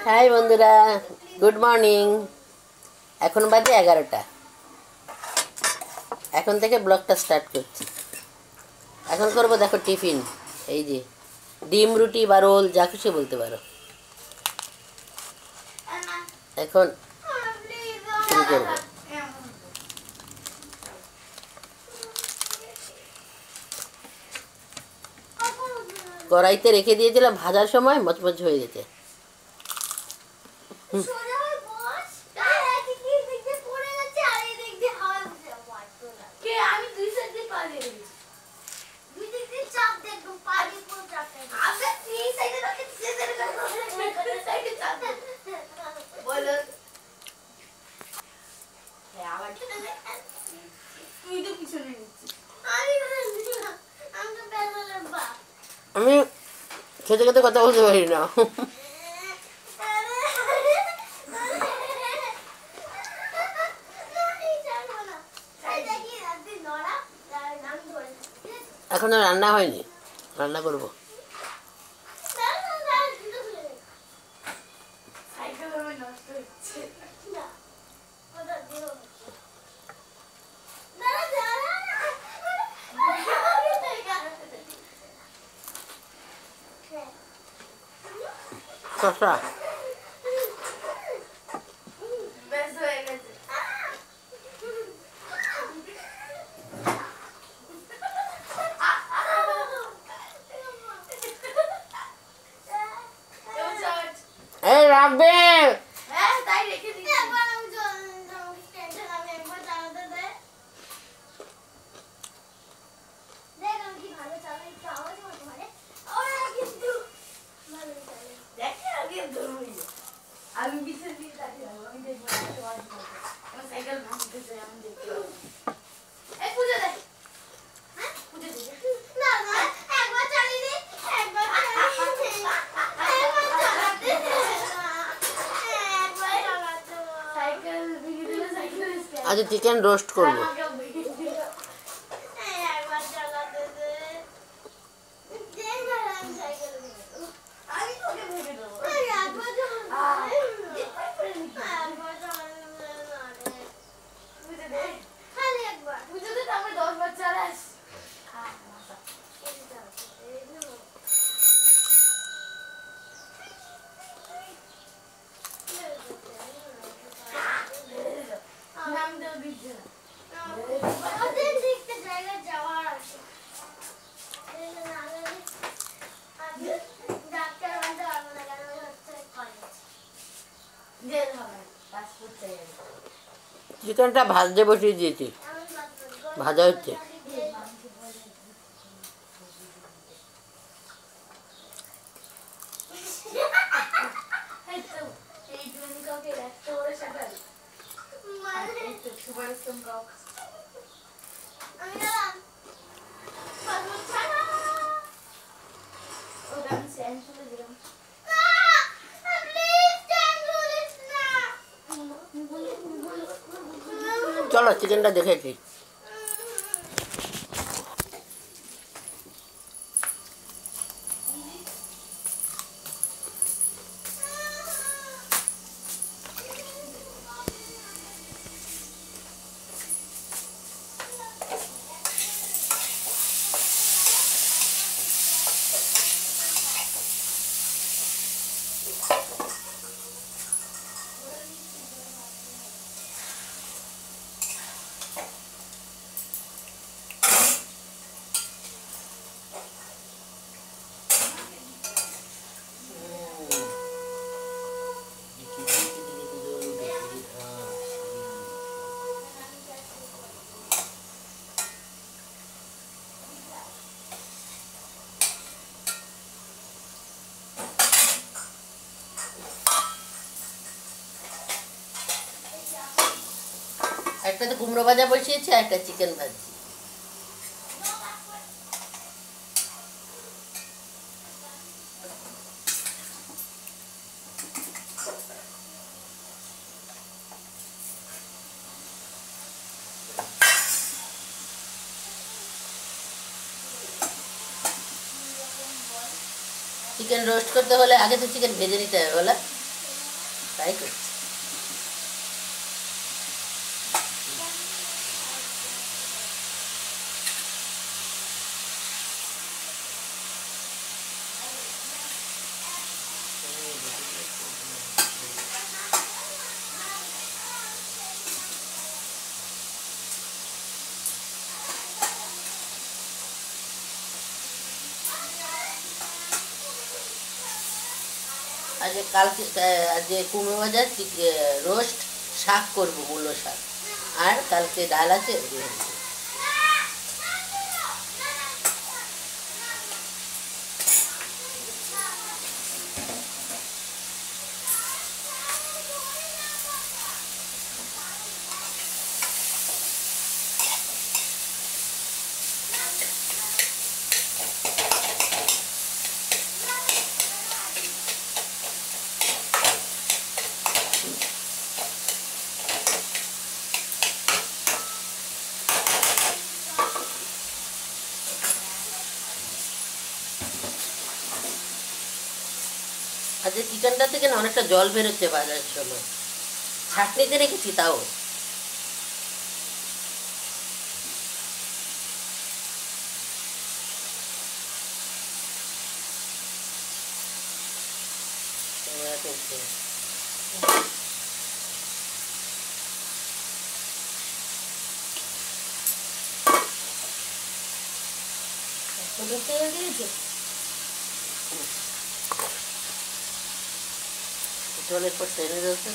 High বন্ধুরা, good morning. এখন বাজে 11টা। এখন থেকে ব্লগটা স্টার্ট করছি। এখন করব দেখো টিফিন। এই যে ডিম, রুটি বা রোল, যা খুশি বলতে পারো। এখন শুরু করবো। কড়াইতে রেখে দিয়েছিলাম, ভাজার সময় মচমচ হয়ে গেছে। আমি খেতে খেতে কথা বলতে পারি না। এখনো রান্না হয়নি, রান্না করবো। শসা এই রাখবে। আমি বিশেষ দিন তাকিয়ে আমি দেখবো আমার সাইকেল ভাঙতে চাই আমি দেখতে এই পূজা দে হ্যাঁ পূজা দে না না একবার চালিয়ে দে একবার চালাতে সাইকেল ভেঙে দিলে সাইকেল আজ চিকেন রোস্ট করবো। চিকেনটা ভাজতে বসিয়ে দিয়েছি, ভাজা হচ্ছে। চলো চিকেনটা দেখেছি। একটাতে কুমড়ো ভাজা বসিয়েছি, আর একটা চিকেন ভাজছি। চিকেন রোস্ট করতে হলে আগে তো চিকেন ভেজে নিতে হবে বলে। তাই করছি। আজকে কালকে আজকে কুমড়ো ভাজা রোস্ট, শাক করবো, মূলো শাক, আর কালকে ডাল আছে। আজকে কিচেনটা থেকে না অনেকটা জল বেরোচ্ছে বাজার সময়, ছাঁকনিতে রেখেছি তাও। জলের পর টেনে দিয়েছে।